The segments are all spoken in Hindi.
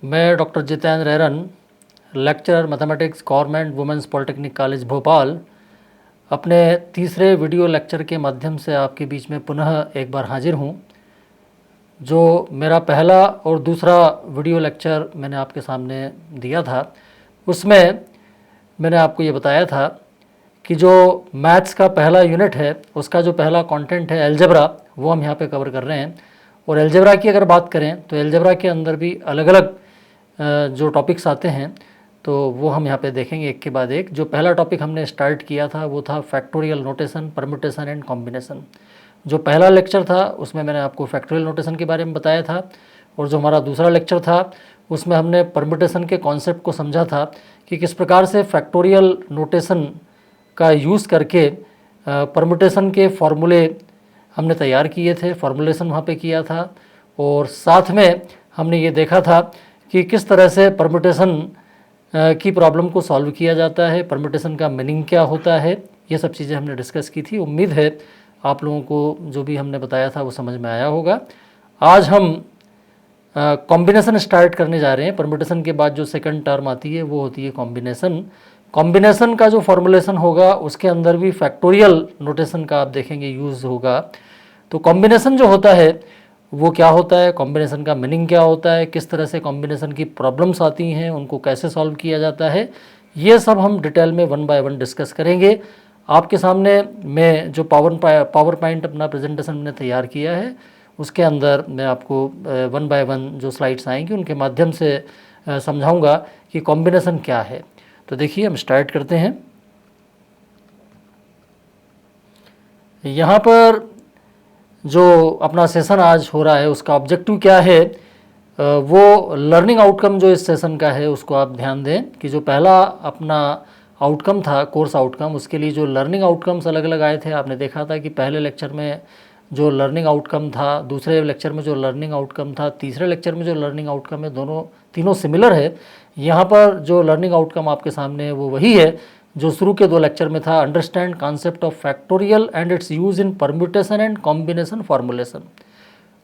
मैं doctor Jitendra Aran, lecturer mathematics, government women's polytechnic college Bhopal, अपने तीसरे वीडियो लेक्चर के माध्यम से आपके बीच में पुनः एक बार हाजिर हूँ। जो मेरा पहला और दूसरा वीडियो लेक्चर मैंने आपके सामने दिया था, उसमें मैंने आपको ये बताया था कि जो मैथ्स का पहला यूनिट है, उसका जो पहला कंटेंट है अलजेब्रा, वो हम यहाँ पे कवर कर रहे हैं। और अलजेब्रा की अगर बात करें तो अलजेब्रा के अंदर भी अलग अलग जो टॉपिक्स आते हैं, तो वो हम यहाँ पे देखेंगे एक के बाद एक। जो पहला टॉपिक हमने स्टार्ट किया था वो था factorial notation, permutation and combination. जो पहला लेक्चर था उसमें मैंने आपको फैक्टोरियल नोटेशन के बारे में बताया था, और जो हमारा दूसरा लेक्चर था उसमें हमने परम्यूटेशन के कॉन्सेप्ट को समझा था कि किस प्रकार से फैक्टोरियल नोटेशन का यूज़ करके परम्यूटेशन के फॉर्मूले हमने तैयार किए थे, फॉर्मुलेशन वहाँ पे किया था। और साथ में हमने ये देखा था कि किस तरह से परम्यूटेशन की प्रॉब्लम को सॉल्व किया जाता है, परम्यूटेशन का मीनिंग क्या होता है, ये सब चीज़ें हमने डिस्कस की थी। उम्मीद है आप लोगों को जो भी हमने बताया था वो समझ में आया होगा। आज हम कॉम्बिनेशन स्टार्ट करने जा रहे हैं। परम्यूटेशन के बाद जो सेकंड टर्म आती है वो होती है कॉम्बिनेशन। कॉम्बिनेशन का जो फॉर्मूलेशन होगा उसके अंदर भी फैक्टोरियल नोटेशन का आप देखेंगे यूज़ होगा। तो कॉम्बिनेशन जो होता है वो क्या होता है, कॉम्बिनेशन का मीनिंग क्या होता है, किस तरह से कॉम्बिनेशन की प्रॉब्लम्स आती हैं, उनको कैसे सॉल्व किया जाता है, ये सब हम डिटेल में वन बाय वन डिस्कस करेंगे। आपके सामने मैं जो पावर पॉइंट अपना प्रेजेंटेशन मैंने तैयार किया है, उसके अंदर मैं आपको वन बाय वन जो स्लाइड्स आएंगी उनके माध्यम से समझाऊंगा कि कॉम्बिनेशन क्या है। तो देखिए हम स्टार्ट करते हैं। यहाँ पर जो अपना सेशन आज हो रहा है उसका ऑब्जेक्टिव क्या है, वो लर्निंग आउटकम जो इस सेशन का है उसको आप ध्यान दें कि जो पहला अपना आउटकम था, कोर्स आउटकम, उसके लिए जो लर्निंग आउटकम्स अलग अलग आए थे। आपने देखा था कि पहले लेक्चर में जो लर्निंग आउटकम था, दूसरे लेक्चर में जो लर्निंग आउटकम था, तीसरे लेक्चर में जो लर्निंग आउटकम है, तीनों सिमिलर है। यहाँ पर जो लर्निंग आउटकम आपके सामने है वो वही है जो शुरू के दो लेक्चर में था, understand concept of factorial and it's use in permutation and combination formulation.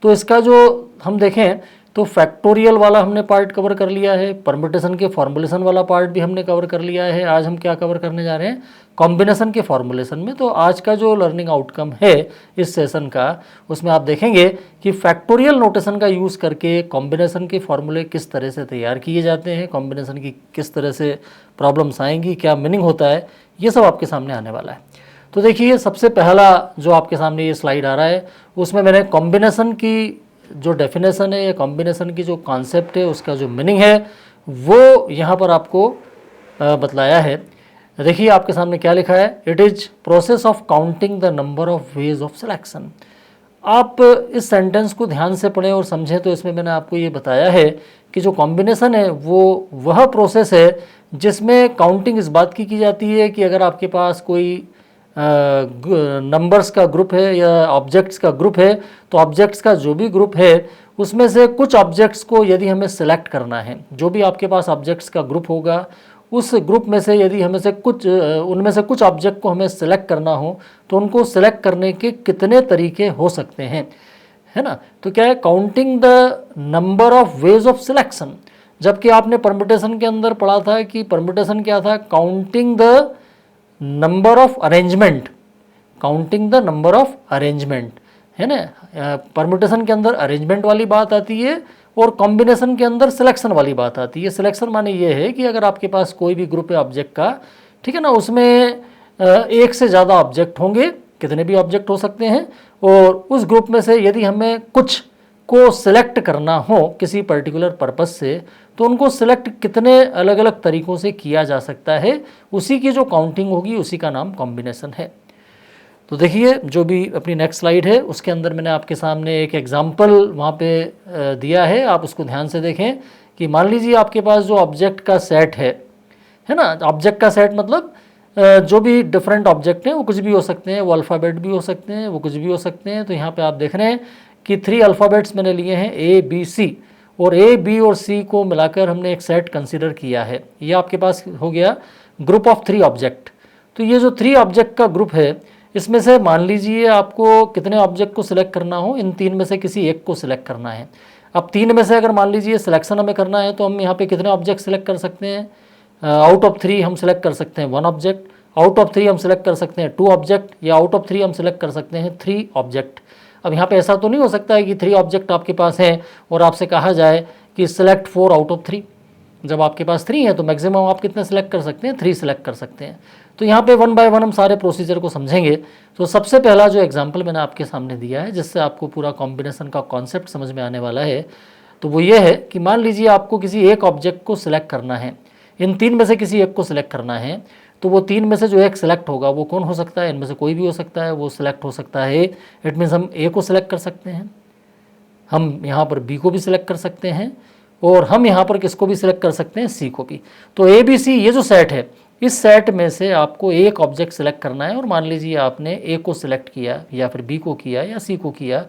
तो इसका जो हम देखें तो फैक्टोरियल वाला हमने पार्ट कवर कर लिया है, परम्यूटेशन के फॉर्मुलेशन वाला पार्ट भी हमने कवर कर लिया है। आज हम क्या कवर करने जा रहे हैं, कॉम्बिनेशन के फॉर्मुलेशन में। तो आज का जो लर्निंग आउटकम है इस सेशन का, उसमें आप देखेंगे कि फैक्टोरियल नोटेशन का यूज़ करके कॉम्बिनेशन के फॉर्मूले किस तरह से तैयार किए जाते हैं, कॉम्बिनेशन की किस तरह से प्रॉब्लम्स आएंगी, क्या मीनिंग होता है, ये सब आपके सामने आने वाला है। तो देखिए सबसे पहला जो आपके सामने ये स्लाइड आ रहा है उसमें मैंने कॉम्बिनेशन की जो डेफिनेशन है या कॉम्बिनेशन की जो कॉन्सेप्ट है उसका जो मीनिंग है वो यहाँ पर आपको बतलाया है। देखिए आपके सामने क्या लिखा है, it is process of counting the number of ways of selection. आप इस सेंटेंस को ध्यान से पढ़ें और समझें तो इसमें मैंने आपको ये बताया है कि जो कॉम्बिनेशन है वो वह प्रोसेस है जिसमें काउंटिंग इस बात की जाती है कि अगर आपके पास कोई नंबर्स का ग्रुप है या ऑब्जेक्ट्स का ग्रुप है, तो ऑब्जेक्ट्स का जो भी ग्रुप है उसमें से कुछ ऑब्जेक्ट्स को यदि हमें सिलेक्ट करना है, जो भी आपके पास ऑब्जेक्ट्स का ग्रुप होगा उस ग्रुप में से यदि हमें से उनमें से कुछ ऑब्जेक्ट को हमें सिलेक्ट करना हो तो उनको सिलेक्ट करने के कितने तरीके हो सकते हैं, है ना। तो क्या है, counting the number of ways of selection. जबकि आपने परम्यूटेशन के अंदर पढ़ा था कि परम्यूटेशन क्या था, counting the number of arrangement, counting the number of arrangement, है ना। परम्यूटेशन के अंदर अरेंजमेंट वाली बात आती है और कॉम्बिनेशन के अंदर सिलेक्शन वाली बात आती है। सिलेक्शन माने ये है कि अगर आपके पास कोई भी ग्रुप है ऑब्जेक्ट का, ठीक है ना, उसमें एक से ज़्यादा ऑब्जेक्ट होंगे, कितने भी ऑब्जेक्ट हो सकते हैं, और उस ग्रुप में से यदि हमें कुछ को सिलेक्ट करना हो किसी पर्टिकुलर पर्पस से, तो उनको सिलेक्ट कितने अलग अलग तरीक़ों से किया जा सकता है, उसी की जो काउंटिंग होगी उसी का नाम कॉम्बिनेशन है। तो देखिए जो भी अपनी नेक्स्ट स्लाइड है उसके अंदर मैंने आपके सामने एक एग्जांपल वहाँ पे दिया है, आप उसको ध्यान से देखें कि मान लीजिए आपके पास जो ऑब्जेक्ट का सेट है ना, ऑब्जेक्ट का सेट मतलब जो भी डिफरेंट ऑब्जेक्ट हैं वो कुछ भी हो सकते हैं, वो अल्फ़ाबेट भी हो सकते हैं, वो कुछ भी हो सकते हैं। तो यहाँ पे आप देख रहे हैं कि 3 अल्फ़ाबेट्स मैंने लिए हैं A B C, और A B और C को मिलाकर हमने एक सेट कंसिडर किया है। ये आपके पास हो गया ग्रुप ऑफ 3 ऑब्जेक्ट। तो ये जो 3 ऑब्जेक्ट का ग्रुप है इसमें से मान लीजिए आपको कितने ऑब्जेक्ट को सिलेक्ट करना हो, इन 3 में से किसी एक को सिलेक्ट करना है। अब 3 में से अगर मान लीजिए सिलेक्शन हमें करना है तो हम यहाँ पे कितने ऑब्जेक्ट सेलेक्ट कर सकते हैं? आउट ऑफ 3 हम सेलेक्ट कर सकते हैं 1 ऑब्जेक्ट, आउट ऑफ 3 हम सेलेक्ट कर सकते हैं 2 ऑब्जेक्ट, या आउट ऑफ 3 हम सेलेक्ट कर सकते हैं 3 ऑब्जेक्ट। अब यहाँ पे ऐसा तो नहीं हो सकता है कि 3 ऑब्जेक्ट आपके पास हैं और आपसे कहा जाए कि सिलेक्ट 4 आउट ऑफ 3। जब आपके पास 3 है तो मैक्सिमम आप कितने सेलेक्ट कर सकते हैं? 3 सेलेक्ट कर सकते हैं। तो यहाँ पे 1 बाय 1 हम सारे प्रोसीजर को समझेंगे। तो सबसे पहला जो एग्जाम्पल मैंने आपके सामने दिया है जिससे आपको पूरा कॉम्बिनेशन का कॉन्सेप्ट समझ में आने वाला है, तो वो ये है कि मान लीजिए आपको किसी एक ऑब्जेक्ट को सिलेक्ट करना है, इन 3 में से किसी एक को सिलेक्ट करना है, तो वो 3 में से जो एक सिलेक्ट होगा वो कौन हो सकता है? इनमें से कोई भी हो सकता है, वो सिलेक्ट हो सकता है। इट मीन्स हम ए को सिलेक्ट कर सकते हैं, हम यहाँ पर बी को भी सिलेक्ट कर सकते हैं, और हम यहाँ पर किसको भी सिलेक्ट कर सकते हैं? सी को भी। तो ए बी सी ये जो सेट है, इस सेट में से आपको एक ऑब्जेक्ट सिलेक्ट करना है, और मान लीजिए आपने ए को सिलेक्ट किया या फिर बी को किया या सी को किया,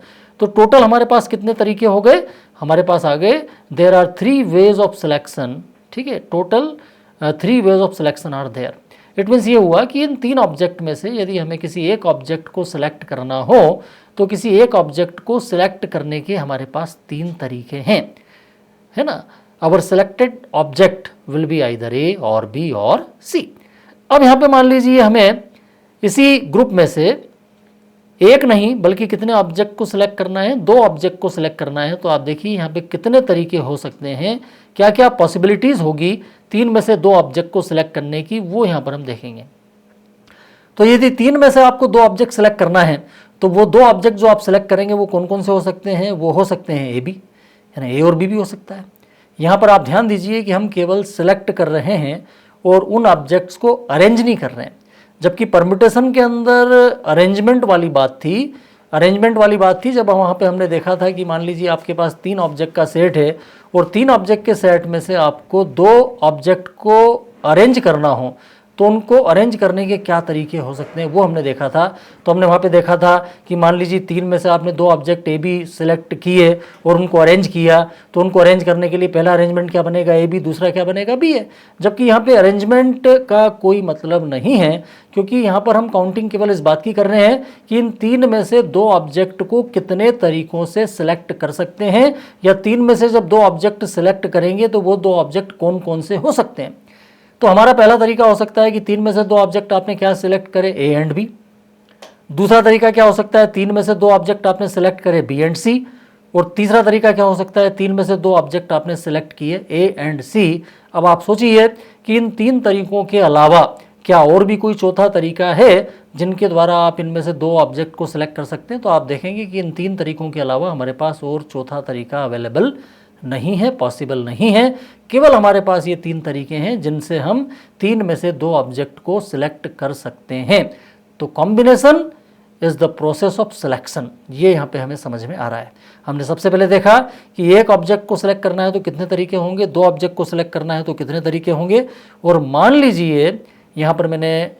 तो टोटल हमारे पास कितने तरीके हो गए? हमारे पास आ गए there are 3 ways of selection. ठीक है, total 3 ways of selection are there. It means ये हुआ कि इन 3 ऑब्जेक्ट में से यदि हमें किसी एक ऑब्जेक्ट को सिलेक्ट करना हो तो किसी एक ऑब्जेक्ट को सिलेक्ट करने के हमारे पास 3 तरीके हैं, है ना। Our selected object will be either A or B और सी। अब यहाँ पे मान लीजिए हमें इसी ग्रुप में से एक नहीं बल्कि कितने ऑब्जेक्ट को सिलेक्ट करना है? 2 ऑब्जेक्ट को सिलेक्ट करना है। तो आप देखिए यहाँ पे कितने तरीके हो सकते हैं, क्या क्या पॉसिबिलिटीज़ होगी 3 में से 2 ऑब्जेक्ट को सिलेक्ट करने की, वो यहाँ पर हम देखेंगे। तो यदि 3 में से आपको 2 ऑब्जेक्ट सेलेक्ट करना है तो वो 2 ऑब्जेक्ट जो आप सेलेक्ट करेंगे वो कौन कौन से हो सकते हैं? वो हो सकते हैं ए बी, है ना, ए और बी भी हो सकता है। यहाँ पर आप ध्यान दीजिए कि हम केवल सिलेक्ट कर रहे हैं और उन ऑब्जेक्ट्स को अरेंज नहीं कर रहे हैं, जबकि परम्यूटेशन के अंदर अरेंजमेंट वाली बात थी। जब वहाँ पे हमने देखा था कि मान लीजिए आपके पास 3 ऑब्जेक्ट का सेट है और 3 ऑब्जेक्ट के सेट में से आपको 2 ऑब्जेक्ट को अरेंज करना हो तो उनको अरेंज करने के क्या तरीके हो सकते हैं वो हमने देखा था। तो हमने वहाँ पे देखा था कि मान लीजिए 3 में से आपने 2 ऑब्जेक्ट ए बी सिलेक्ट किए और उनको अरेंज किया, तो उनको अरेंज करने के लिए पहला अरेंजमेंट क्या बनेगा? ए बी, दूसरा क्या बनेगा? बी है। जबकि यहाँ पे अरेंजमेंट का कोई मतलब नहीं है, क्योंकि यहाँ पर हम काउंटिंग केवल इस बात की कर रहे हैं कि इन 3 में से 2 ऑब्जेक्ट को कितने तरीकों से सिलेक्ट कर सकते हैं, या 3 में से जब 2 ऑब्जेक्ट सिलेक्ट करेंगे तो वो 2 ऑब्जेक्ट कौन कौन से हो सकते हैं। तो हमारा पहला तरीका हो सकता है कि 3 में से 2 ऑब्जेक्ट आपने क्या सिलेक्ट करे? A and B. दूसरा तरीका क्या हो सकता है? 3 में से 2 ऑब्जेक्ट आपने सिलेक्ट करे बी एंड सी। और तीसरा तरीका क्या हो सकता है? 3 में से 2 ऑब्जेक्ट आपने सिलेक्ट किए ए एंड सी। अब आप सोचिए कि इन 3 तरीकों के अलावा क्या और भी कोई चौथा तरीका है जिनके द्वारा आप इनमें से 2 ऑब्जेक्ट को सिलेक्ट कर सकते हैं। तो आप देखेंगे कि इन 3 तरीकों के अलावा हमारे पास और चौथा तरीका अवेलेबल नहीं है, पॉसिबल नहीं है। केवल हमारे पास ये 3 तरीके हैं जिनसे हम 3 में से 2 ऑब्जेक्ट को सिलेक्ट कर सकते हैं। तो combination is the process of selection, ये यहाँ पे हमें समझ में आ रहा है। हमने सबसे पहले देखा कि एक ऑब्जेक्ट को सिलेक्ट करना है तो कितने तरीके होंगे, 2 ऑब्जेक्ट को सिलेक्ट करना है तो कितने तरीके होंगे। और मान लीजिए यहाँ पर मैंने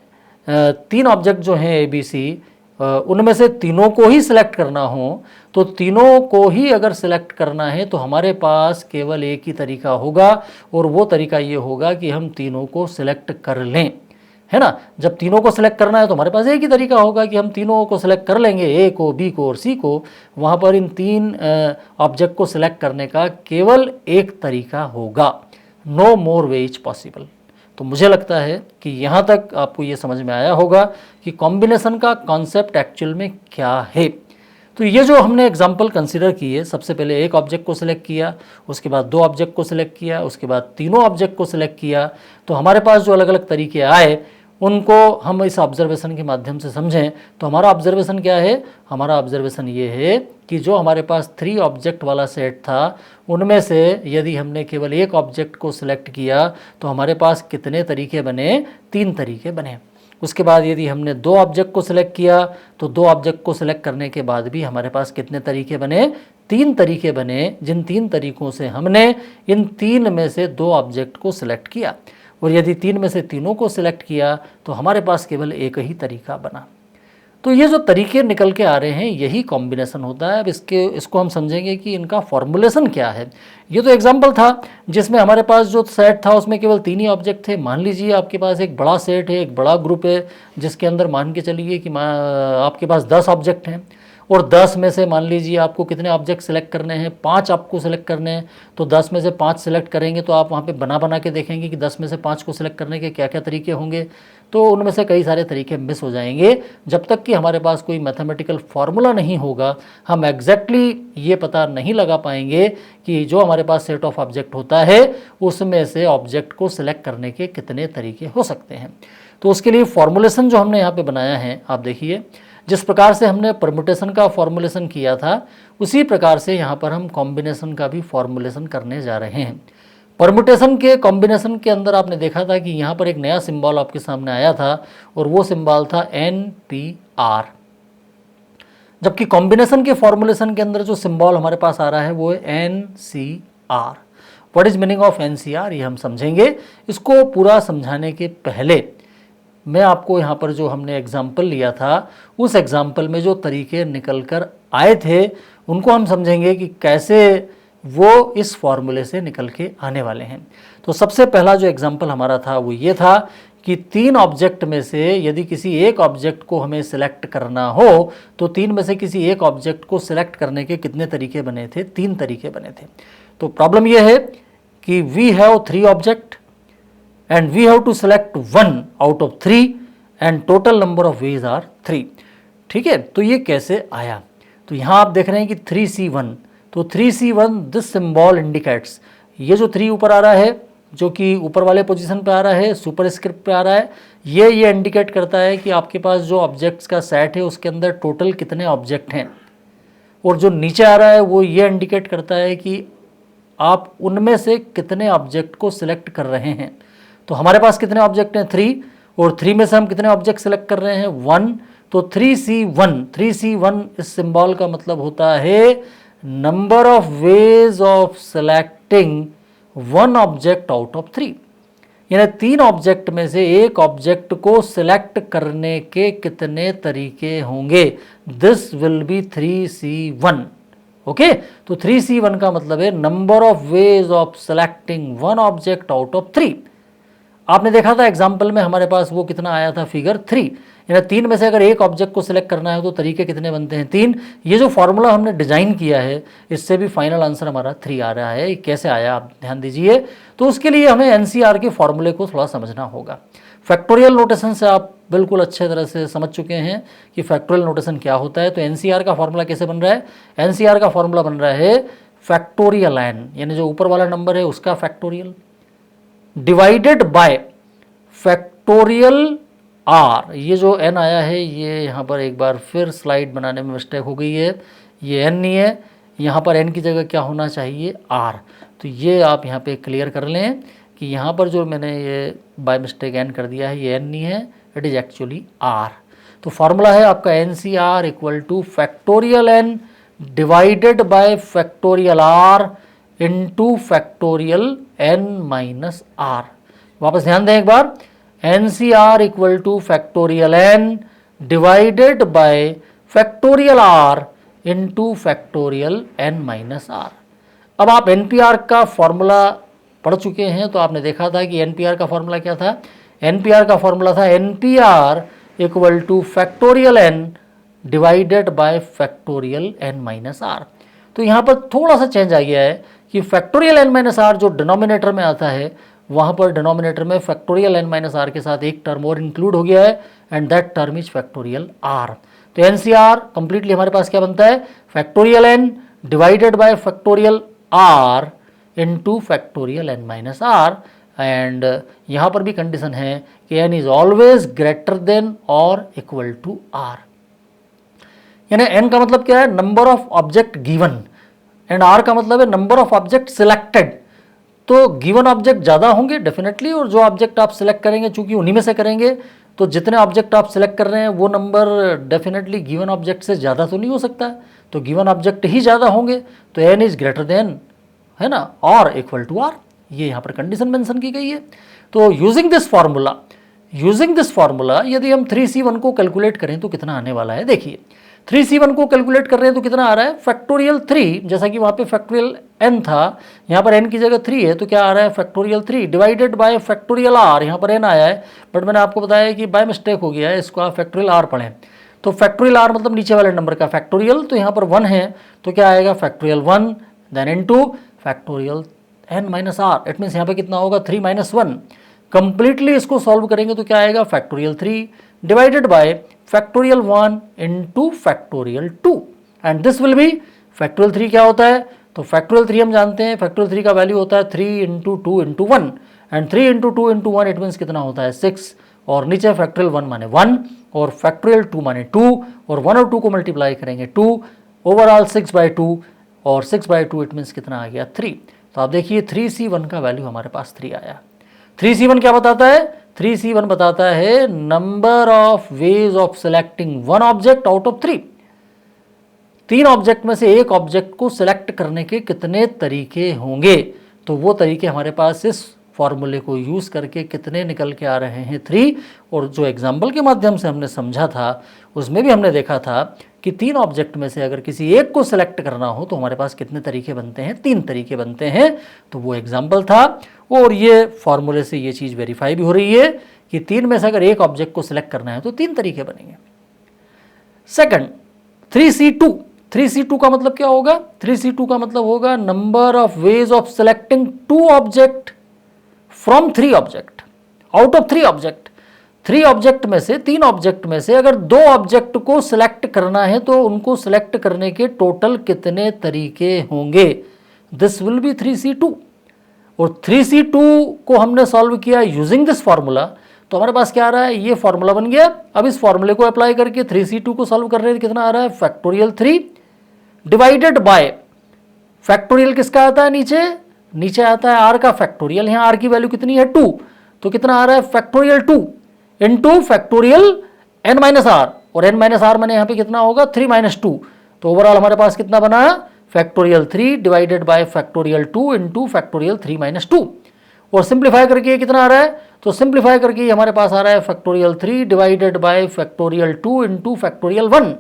3 ऑब्जेक्ट जो हैं ए बी सी, उनमें से तीनों को ही सिलेक्ट करना हो तो तीनों को ही अगर सिलेक्ट करना है तो हमारे पास केवल एक ही तरीका होगा, और वो तरीका ये होगा कि हम तीनों को सिलेक्ट कर लें, है ना। जब तीनों को सिलेक्ट करना है तो हमारे पास एक ही तरीका होगा कि हम तीनों को सिलेक्ट कर लेंगे, ए को, बी को और सी को। वहाँ पर इन 3 ऑब्जेक्ट को सिलेक्ट करने का केवल एक तरीका होगा, no more way is possible. तो मुझे लगता है कि यहाँ तक आपको ये समझ में आया होगा कि कॉम्बिनेशन का कॉन्सेप्ट एक्चुअल में क्या है। तो ये जो हमने एग्जांपल कंसीडर किए, सबसे पहले एक ऑब्जेक्ट को सिलेक्ट किया, उसके बाद 2 ऑब्जेक्ट को सिलेक्ट किया, उसके बाद तीनों ऑब्जेक्ट को सिलेक्ट किया, तो हमारे पास जो अलग अलग तरीके आए उनको हम इस ऑब्जर्वेशन के माध्यम से समझें। तो हमारा ऑब्जर्वेशन क्या है? हमारा ऑब्जर्वेशन ये है कि जो हमारे पास 3 ऑब्जेक्ट वाला सेट था उनमें से यदि हमने केवल एक ऑब्जेक्ट को सिलेक्ट किया तो हमारे पास कितने तरीके बने? 3 तरीके बने। उसके बाद यदि हमने 2 ऑब्जेक्ट को सिलेक्ट किया तो 2 ऑब्जेक्ट को सिलेक्ट करने के बाद भी हमारे पास कितने तरीके बने? 3 तरीके बने, जिन 3 तरीकों से हमने इन 3 में से 2 ऑब्जेक्ट को सिलेक्ट किया। और यदि 3 में से तीनों को सिलेक्ट किया तो हमारे पास केवल एक ही तरीका बना। तो ये जो तरीके निकल के आ रहे हैं यही कॉम्बिनेशन होता है। अब इसको हम समझेंगे कि इनका फॉर्मूलेशन क्या है। ये तो एग्जाम्पल था जिसमें हमारे पास जो सेट था उसमें केवल 3 ही ऑब्जेक्ट थे। मान लीजिए आपके पास एक बड़ा सेट है, एक बड़ा ग्रुप है जिसके अंदर मान के चलिए कि आपके पास 10 ऑब्जेक्ट हैं, और 10 में से मान लीजिए आपको कितने ऑब्जेक्ट सेलेक्ट करने हैं, 5 आपको सेलेक्ट करने हैं, तो 10 में से 5 सेलेक्ट करेंगे तो आप वहाँ पे बना के देखेंगे कि 10 में से 5 को सिलेक्ट करने के क्या क्या तरीके होंगे, तो उनमें से कई सारे तरीके मिस हो जाएंगे। जब तक कि हमारे पास कोई मैथमेटिकल फार्मूला नहीं होगा, हम एग्जैक्टली ये पता नहीं लगा पाएंगे कि जो हमारे पास सेट ऑफ ऑब्जेक्ट होता है उसमें से ऑब्जेक्ट को सिलेक्ट करने के कितने तरीके हो सकते हैं। तो उसके लिए फॉर्मुलेशन जो हमने यहाँ पे बनाया है, आप देखिए जिस प्रकार से हमने परम्यूटेशन का फॉर्मुलेशन किया था उसी प्रकार से यहाँ पर हम कॉम्बिनेशन का भी फॉर्मुलेशन करने जा रहे हैं। परम्यूटेशन के कॉम्बिनेशन के अंदर आपने देखा था कि यहाँ पर एक नया सिंबल आपके सामने आया था और वो सिंबल था NPR, जबकि कॉम्बिनेशन के फॉर्मुलेशन के अंदर जो सिंबल हमारे पास आ रहा है वो है NCR। What is meaning of NCR, ये हम समझेंगे। इसको पूरा समझाने के पहले मैं आपको यहाँ पर जो हमने एग्जाम्पल लिया था उस एग्जाम्पल में जो तरीके निकल कर आए थे उनको हम समझेंगे कि कैसे वो इस फॉर्मूले से निकल के आने वाले हैं। तो सबसे पहला जो एग्जाम्पल हमारा था वो ये था कि 3 ऑब्जेक्ट में से यदि किसी एक ऑब्जेक्ट को हमें सिलेक्ट करना हो तो 3 में से किसी एक ऑब्जेक्ट को सिलेक्ट करने के कितने तरीके बने थे, 3 तरीके बने थे। तो प्रॉब्लम यह है कि we have 3 object and we have to select 1 out of 3 and total number of ways are 3। ठीक है, तो ये कैसे आया, तो यहाँ आप देख रहे हैं कि 3C1, तो 3C1 दिस सिंबल इंडिकेट्स, ये जो 3 ऊपर आ रहा है जो कि ऊपर वाले पोजीशन पे आ रहा है, सुपर स्क्रिप्ट पे आ रहा है, ये इंडिकेट करता है कि आपके पास जो ऑब्जेक्ट्स का सेट है उसके अंदर टोटल कितने ऑब्जेक्ट हैं। और जो नीचे आ रहा है वो ये इंडिकेट करता है कि आप उनमें से कितने ऑब्जेक्ट को सिलेक्ट कर रहे हैं। तो हमारे पास कितने ऑब्जेक्ट हैं, 3, और 3 में से हम कितने ऑब्जेक्ट सेलेक्ट कर रहे हैं, 1। तो 3C1 इस सिंबल का मतलब होता है number of ways of selecting 1 object out of 3, यानी 3 ऑब्जेक्ट में से एक ऑब्जेक्ट को सिलेक्ट करने के कितने तरीके होंगे। This will be 3C1। Okay, तो 3C1 का मतलब है number of ways of selecting 1 object out of 3। आपने देखा था एग्जाम्पल में हमारे पास वो कितना आया था, फिगर 3, यानी 3 में से अगर एक ऑब्जेक्ट को सिलेक्ट करना है तो तरीके कितने बनते हैं, 3। ये जो फॉर्मूला हमने डिजाइन किया है इससे भी फाइनल आंसर हमारा 3 आ रहा है। ये कैसे आया आप ध्यान दीजिए। तो उसके लिए हमें NCR के फॉर्मूले को थोड़ा समझना होगा। फैक्टोरियल नोटेशन से आप बिल्कुल अच्छे तरह से समझ चुके हैं कि फैक्टोरियल नोटेशन क्या होता है। तो NCR का फॉर्मूला कैसे बन रहा है, NCR का फॉर्मूला बन रहा है फैक्टोरियल n, यानी जो ऊपर वाला नंबर है उसका factorial divided by factorial r। ये जो n आया है ये यहाँ पर एक बार फिर स्लाइड बनाने में मिस्टेक हो गई है, ये n नहीं है, यहाँ पर n की जगह क्या होना चाहिए, r। तो ये आप यहाँ पे क्लियर कर लें कि यहाँ पर जो मैंने ये बाय मिस्टेक n कर दिया है ये n नहीं है, इट इज़ एक्चुअली r। तो फार्मूला है आपका NCR equal to factorial n divided by factorial r into factorial n minus r। वापस ध्यान दें एक बार, NCR equal to factorial n divided by factorial r into factorial n minus r। अब आप NPR का फॉर्मूला पढ़ चुके हैं तो आपने देखा था कि NPR का फॉर्मूला क्या था, NPR का फॉर्मूला था NPR equal to factorial n divided by factorial n minus r। तो यहाँ पर थोड़ा सा चेंज आ गया है कि फैक्टोरियल n माइनस r जो डिनोमिनेटर में आता है वहाँ पर डिनोमिनेटर में फैक्टोरियल n माइनस r के साथ एक टर्म और इंक्लूड हो गया है and that term is factorial r। तो NCR कंप्लीटली हमारे पास क्या बनता है, factorial n divided by factorial r into factorial n minus r। And यहाँ पर भी कंडीशन है कि n is always greater than और इक्वल टू r, यानी n का मतलब क्या है, number of object given, and r का मतलब है नंबर ऑफ ऑब्जेक्ट सिलेक्टेड। तो गिवन ऑब्जेक्ट ज़्यादा होंगे डेफिनेटली, और जो ऑब्जेक्ट आप सिलेक्ट करेंगे चूंकि उन्हीं में से करेंगे तो जितने ऑब्जेक्ट आप सिलेक्ट कर रहे हैं वो नंबर डेफिनेटली गिवन ऑब्जेक्ट से ज़्यादा तो नहीं हो सकता, तो गिवन ऑब्जेक्ट ही ज़्यादा होंगे, तो n इज ग्रेटर देन, है ना, और इक्वल टू r। ये यहाँ पर कंडीशन मेंशन की गई है। तो यूजिंग दिस फार्मूला यदि हम 3C1 को कैलकुलेट करें तो कितना आने वाला है, देखिए 3C1 को कैलकुलेट कर रहे हैं तो कितना आ रहा है, फैक्टोरियल 3, जैसा कि वहाँ पे फैक्टोरियल n था, यहाँ पर n की जगह 3 है तो क्या आ रहा है, factorial 3 divided by factorial r। यहाँ पर n आया है बट मैंने आपको बताया कि बाय मिस्टेक हो गया है, इसको आप फैक्टोरियल r पढ़ें। तो फैक्टोरियल r मतलब नीचे वाले नंबर का फैक्टोरियल, तो यहाँ पर 1 है तो क्या आएगा factorial 1 then into factorial n minus R. It means यहाँ पे कितना होगा 3 माइनस 1। कंप्लीटली इसको सॉल्व करेंगे तो क्या आएगा factorial 3 divided by factorial 1 into factorial 2 and this will be factorial 3 क्या होता है, तो फैक्टोरियल 3 हम जानते हैं फैक्टोरियल 3 का वैल्यू होता है 3 into 2 into 1 and 3 into 2 into 1 it means कितना होता है 6 और नीचे फैक्टोरियल 1 माने 1 और फैक्टोरियल 2 माने 2 और 1 और 2 को मल्टीप्लाई करेंगे 2 ओवरऑल 6/2 और 6/2 इट मीन्स कितना आ गया 3। तो आप देखिए 3C1 का वैल्यू हमारे पास 3 आया। 3C1 क्या बताता है, 3C1 बताता है number of ways of selecting one object out of 3। 3 object में से एक ऑब्जेक्ट को सिलेक्ट करने के कितने तरीके होंगे, तो वो तरीके हमारे पास इस फॉर्मूले को यूज करके कितने निकल के आ रहे हैं 3। और जो एग्जाम्पल के माध्यम से हमने समझा था उसमें भी हमने देखा था कि 3 ऑब्जेक्ट में से अगर किसी एक को सिलेक्ट करना हो तो हमारे पास कितने तरीके बनते हैं, 3 तरीके बनते हैं। तो वो एग्जाम्पल था और ये फॉर्मूले से ये चीज़ वेरीफाई भी हो रही है कि 3 में से अगर एक ऑब्जेक्ट को सिलेक्ट करना है तो 3 तरीके बनेंगे। सेकंड 3C2, 3C2 का मतलब क्या होगा, 3C2 का मतलब होगा number of ways of selecting 2 object from 3 object out of 3 object. 3 object में से 3 ऑब्जेक्ट में से अगर 2 ऑब्जेक्ट को सिलेक्ट करना है तो उनको सिलेक्ट करने के टोटल कितने तरीके होंगे, दिस विल बी 3C2। और 3C2 को हमने सॉल्व किया यूजिंग दिस फॉर्मूला, तो हमारे पास क्या आ रहा है, ये फॉर्मूला बन गया। अब इस फॉर्मूले को अप्लाई करके 3C2 को सॉल्व कर रहे हैं, कितना आ रहा है फैक्टोरियल 3 डिवाइडेड बाय फैक्टोरियल किसका आता है, नीचे आता है आर का फैक्टोरियल। यहाँ आर की वैल्यू कितनी है 2, तो कितना आ रहा है factorial 2 into factorial N minus R, और एन माइनस आर मैंने यहाँ पे कितना होगा 3 माइनस 2। तो ओवरऑल हमारे पास कितना बना factorial 3 divided by factorial 2 into factorial 3 minus 2। और सिंप्लीफाई करके कितना आ रहा है, तो सिंप्लीफाई करके हमारे पास आ रहा है factorial 3 divided by factorial 2 into factorial 1।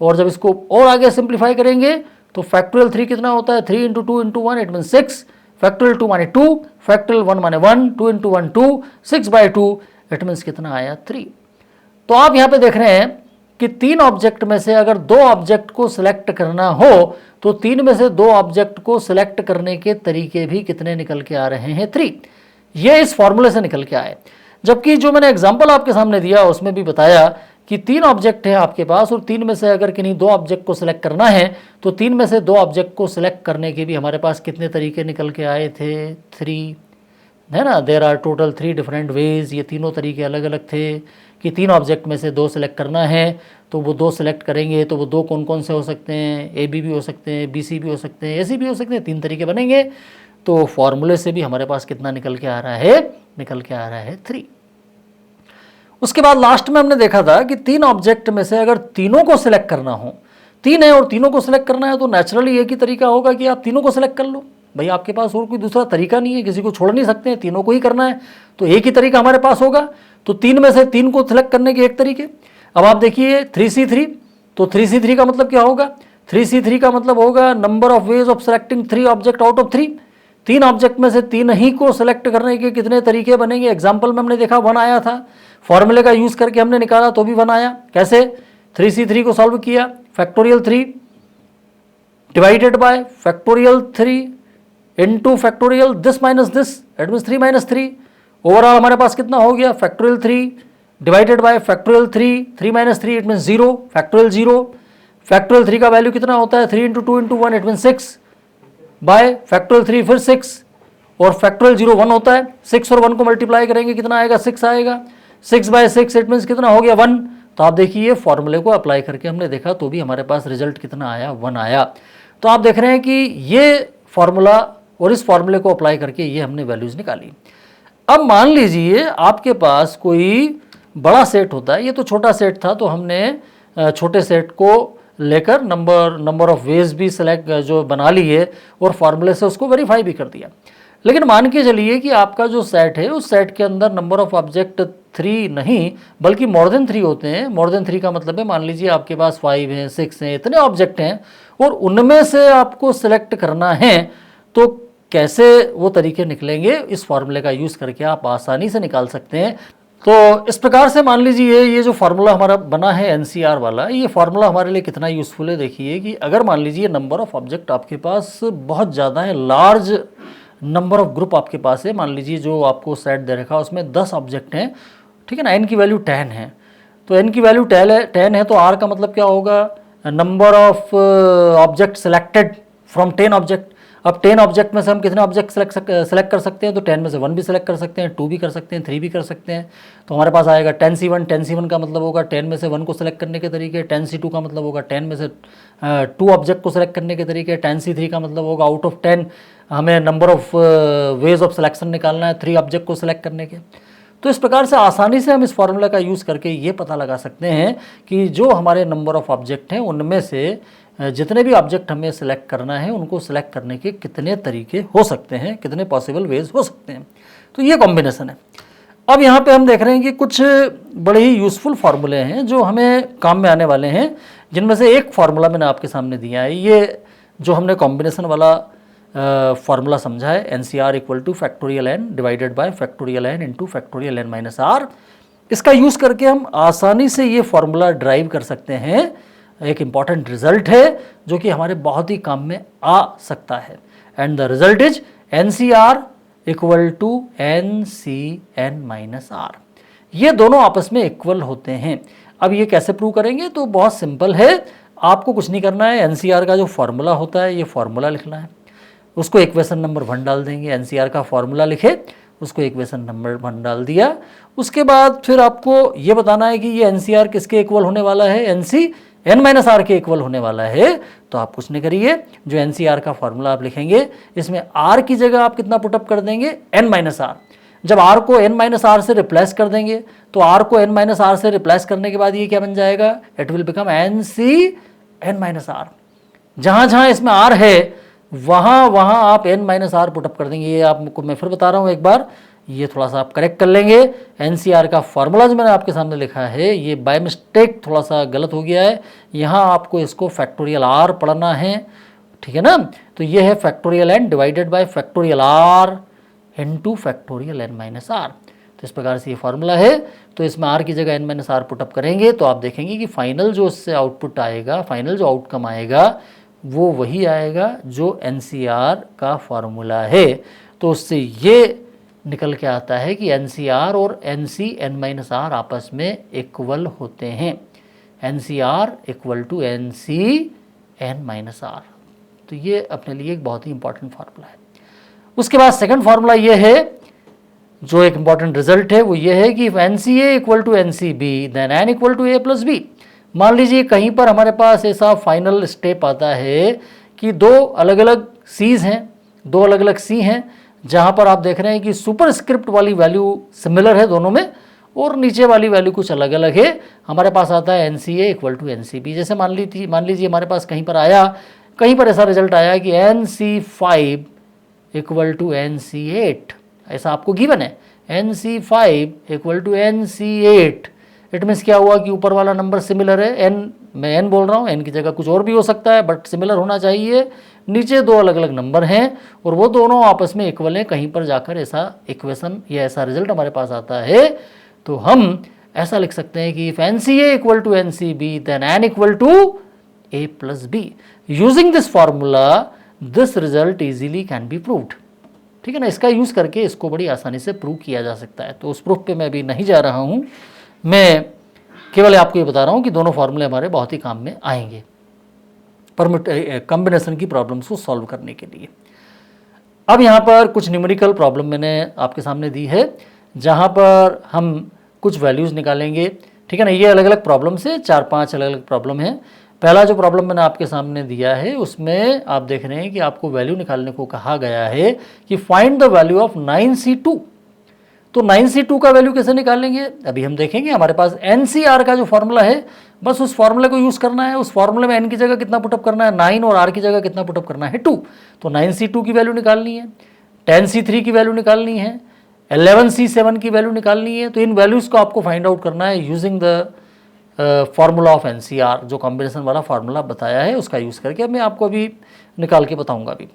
और जब इसको और आगे सिंप्लीफाई करेंगे तो फैक्टोरियल 3 कितना होता है 3 into 2 into 1 it mean 6, factorial 2 माने 2, फैक्टोरियल 1 माने 1, 2 इंटू 1 2, 6/2 इट मीन्स कितना आया 3। तो आप यहाँ पे देख रहे हैं कि 3 ऑब्जेक्ट में से अगर 2 ऑब्जेक्ट को सिलेक्ट करना हो तो 3 में से 2 ऑब्जेक्ट को सिलेक्ट करने के तरीके भी कितने निकल के आ रहे हैं 3। ये इस फॉर्मूले से निकल के आए। जबकि जो मैंने एग्जाम्पल आपके सामने दिया उसमें भी बताया कि 3 ऑब्जेक्ट है आपके पास और 3 में से अगर किन्हीं 2 ऑब्जेक्ट को सिलेक्ट करना है तो 3 में से 2 ऑब्जेक्ट को सिलेक्ट करने के भी हमारे पास कितने तरीके निकल के आए थे 3, है ना। There are total 3 different ways. ये तीनों तरीके अलग अलग थे कि 3 ऑब्जेक्ट में से 2 सिलेक्ट करना है तो वो 2 सिलेक्ट करेंगे तो वो 2 कौन कौन से हो सकते हैं, AB भी हो सकते हैं, BC भी हो सकते हैं, AC भी हो सकते हैं, 3 तरीके बनेंगे। तो फॉर्मूले से भी हमारे पास कितना निकल के आ रहा है, निकल के आ रहा है 3। उसके बाद लास्ट में हमने देखा था कि 3 ऑब्जेक्ट में से अगर तीनों को सिलेक्ट करना हो, 3 है और तीनों को सिलेक्ट करना है तो नेचुरली एक ही तरीका होगा कि आप तीनों को सिलेक्ट कर लो। भाई आपके पास और कोई दूसरा तरीका नहीं है, किसी को छोड़ नहीं सकते हैं, तीनों को ही करना है तो एक ही तरीका हमारे पास होगा। तो 3 में से 3 को सिलेक्ट करने के एक तरीके। अब आप देखिए 3C3, तो 3C3 का मतलब क्या होगा, 3C3 का मतलब होगा number of ways of selecting 3 object out of 3। 3 object में से 3 ही को सिलेक्ट करने के कितने तरीके बनेंगे। एग्जाम्पल में हमने देखा 1 आया था, फॉर्मूले का यूज करके हमने निकाला तो भी 1 आया। कैसे, 3C3 को सॉल्व किया, factorial 3 divided by factorial 3 into factorial this minus this it means 3 minus 3। Overall हमारे पास कितना हो गया factorial 3 divided by factorial 3, 3 minus 3 it means 0, factorial 0। Factorial 3 का वैल्यू कितना होता है 3 into 2 into 1 it means 6 bye factorial 3 फिर 6 और फैक्टोरियल 0 1 होता है। 6 और 1 को मल्टीप्लाई करेंगे कितना आएगा 6 आएगा, 6 बाय 6 इट मीन्स कितना हो गया 1। तो आप देखिए फॉर्मूले को अप्लाई करके हमने देखा तो भी हमारे पास रिजल्ट कितना आया 1 आया। तो आप देख रहे हैं कि ये फॉर्मूला और इस फॉर्मूले को अप्लाई करके ये हमने वैल्यूज निकाली। अब मान लीजिए आपके पास कोई बड़ा सेट होता है, ये तो छोटा सेट था तो हमने छोटे सेट को लेकर नंबर ऑफ वेज भी सेलेक्ट जो बना लिए और फॉर्मूले से उसको वेरीफाई भी कर दिया। लेकिन मान के चलिए कि आपका जो सेट है उस सेट के अंदर नंबर ऑफ ऑब्जेक्ट 3 नहीं बल्कि मोर देन 3 होते हैं। मोर देन 3 का मतलब है मान लीजिए आपके पास 5 हैं 6 हैं, इतने ऑब्जेक्ट हैं और उनमें से आपको सिलेक्ट करना है तो कैसे वो तरीके निकलेंगे, इस फॉर्मूले का यूज़ करके आप आसानी से निकाल सकते हैं। तो इस प्रकार से मान लीजिए ये जो फार्मूला हमारा बना है एनसीआर वाला, ये फार्मूला हमारे लिए कितना यूज़फुल है। देखिए कि अगर मान लीजिए नंबर ऑफ ऑब्जेक्ट आपके पास बहुत ज़्यादा है, लार्ज नंबर ऑफ ग्रुप आपके पास है, मान लीजिए जो आपको सेट दे रखा है उसमें 10 ऑब्जेक्ट हैं, ठीक है ना, एन की वैल्यू 10 है, तो एन की वैल्यू 10 है, तो आर का मतलब क्या होगा, number of object selected from 10 object. अब 10 ऑब्जेक्ट में से हम कितने ऑब्जेक्ट सेलेक्ट कर सकते हैं, तो 10 में से 1 भी सेलेक्ट कर सकते हैं, 2 भी कर सकते हैं, 3 भी कर सकते हैं। तो हमारे पास आएगा 10C1 का मतलब होगा 10 में से 1 को सेलेक्ट करने के तरीके, 10C2 का मतलब होगा 10 में से 2 ऑब्जेक्ट को सेलेक्ट करने के तरीके, 10C3 का मतलब होगा आउट ऑफ 10 हमें number of ways of selection निकालना है 3 ऑब्जेक्ट को सेलेक्ट करने के। तो इस प्रकार से आसानी से हम इस फॉर्मूला का यूज़ करके ये पता लगा सकते हैं कि जो हमारे नंबर ऑफ ऑब्जेक्ट हैं उनमें से जितने भी ऑब्जेक्ट हमें सेलेक्ट करना है उनको सेलेक्ट करने के कितने तरीके हो सकते हैं, कितने पॉसिबल वेज हो सकते हैं। तो ये कॉम्बिनेशन है। अब यहाँ पे हम देख रहे हैं कि कुछ बड़े ही यूज़फुल फार्मूले हैं जो हमें काम में आने वाले हैं, जिनमें से एक फार्मूला मैंने आपके सामने दिया है। ये जो हमने कॉम्बिनेशन वाला फार्मूला समझा है, N c r equal to factorial n divided by factorial n into factorial N minus r, इसका यूज़ करके हम आसानी से ये फार्मूला ड्राइव कर सकते हैं। एक इम्पॉर्टेंट रिजल्ट है जो कि हमारे बहुत ही काम में आ सकता है, and the result is n c r equal to N c n minus r. ये दोनों आपस में इक्वल होते हैं। अब ये कैसे प्रूव करेंगे, तो बहुत सिंपल है, आपको कुछ नहीं करना है। एनसीआर का जो फार्मूला होता है ये फार्मूला लिखना है, उसको इक्वेशन नंबर 1 डाल देंगे। एनसीआर का फार्मूला लिखे, उसको इक्वेशन नंबर 1 डाल दिया। उसके बाद फिर आपको ये बताना है कि ये एनसीआर किसके इक्वल होने वाला है, एनसी एन माइनस आर के इक्वल होने वाला है। तो आप कुछ नहीं करिए, जो एनसीआर का फार्मूला आप लिखेंगे इसमें आर की जगह आप कितना पुटअप कर देंगे, एन माइनस आर। जब आर को एन माइनस आर से रिप्लेस कर देंगे तो आर को एन माइनस आर से रिप्लेस करने के बाद ये क्या बन जाएगा, it will become n c n minus r. जहां जहां इसमें आर है वहां वहां आप एन माइनस आर पुटअप कर देंगे। ये आपको मैं फिर बता रहा हूं एक बार, ये थोड़ा सा आप करेक्ट कर लेंगे। एनसीआर का फार्मूला जो मैंने आपके सामने लिखा है ये बाय मिस्टेक थोड़ा सा गलत हो गया है, यहाँ आपको इसको फैक्टोरियल आर पढ़ना है, ठीक है ना। तो ये है factorial n divided by factorial r into factorial N minus r. तो इस प्रकार से ये फार्मूला है। तो इसमें आर की जगह एन माइनस आर पुटअप करेंगे तो आप देखेंगे कि फाइनल जो इससे आउटपुट आएगा, फाइनल जो आउटकम आएगा वो वही आएगा जो एनसीआर का फार्मूला है। तो उससे ये निकल के आता है कि एनसीआर और एनसी एन माइनस आर आपस में इक्वल होते हैं। N c r equal to n c n minus r. तो ये अपने लिए एक बहुत ही इंपॉर्टेंट फार्मूला है। उसके बाद सेकंड फार्मूला ये है, जो एक इंपॉर्टेंट रिजल्ट है वो ये है कि n c a equal to N c b then n equal to a plus b. मान लीजिए कहीं पर हमारे पास ऐसा फाइनल स्टेप आता है कि दो अलग अलग सीज हैं, दो अलग अलग सी हैं, जहां पर आप देख रहे हैं कि सुपर स्क्रिप्ट वाली वैल्यू सिमिलर है दोनों में और नीचे वाली वैल्यू कुछ अलग अलग है। हमारे पास आता है N c a equal to N c b. जैसे मान लीजिए हमारे पास कहीं पर आया, कहीं पर ऐसा रिजल्ट आया कि n C 5 equal to N C 8, ऐसा आपको गिवन है। N C 5 equal to N C 8, it means क्या हुआ कि ऊपर वाला नंबर सिमिलर है, एन मैं एन बोल रहा हूँ, एन की जगह कुछ और भी हो सकता है बट सिमिलर होना चाहिए। नीचे दो अलग अलग नंबर हैं और वो दोनों आपस में इक्वल हैं, कहीं पर जाकर ऐसा इक्वेशन या ऐसा रिजल्ट हमारे पास आता है। तो हम ऐसा लिख सकते हैं कि if n c a equal to N c b then n equal to a plus b. Using this formula this result easily can be proved. ठीक है ना, इसका यूज़ करके इसको बड़ी आसानी से प्रूव किया जा सकता है। तो उस प्रूफ पे मैं अभी नहीं जा रहा हूँ, मैं केवल आपको ये बता रहा हूँ कि दोनों फार्मूले हमारे बहुत ही काम में आएंगे कॉम्बिनेशन की प्रॉब्लम्स को सॉल्व करने के लिए। अब यहाँ पर कुछ न्यूमेरिकल प्रॉब्लम मैंने आपके सामने दी है, जहाँ पर हम कुछ वैल्यूज़ निकालेंगे। ठीक है ना, ये अलग अलग प्रॉब्लम से 4-5 अलग अलग प्रॉब्लम है। पहला जो प्रॉब्लम मैंने आपके सामने दिया है उसमें आप देख रहे हैं कि आपको वैल्यू निकालने को कहा गया है कि find the value of 9C2। तो 9C2 का वैल्यू कैसे निकालेंगे अभी हम देखेंगे। हमारे पास NCR का जो फार्मूला है बस उस फार्मूले को यूज़ करना है। उस फार्मूले में n की जगह कितना पुटअप करना है 9 और r की जगह कितना पुटअप करना है 2। तो 9C2 की वैल्यू निकालनी है, 10C3 की वैल्यू निकालनी है, 11C7 की वैल्यू निकालनी है। तो इन वैल्यूज़ को आपको फाइंड आउट करना है using the formula of NCR, जो कॉम्बिनेशन वाला फार्मूला बताया है उसका यूज़ करके। मैं आपको अभी निकाल के बताऊँगा। अभी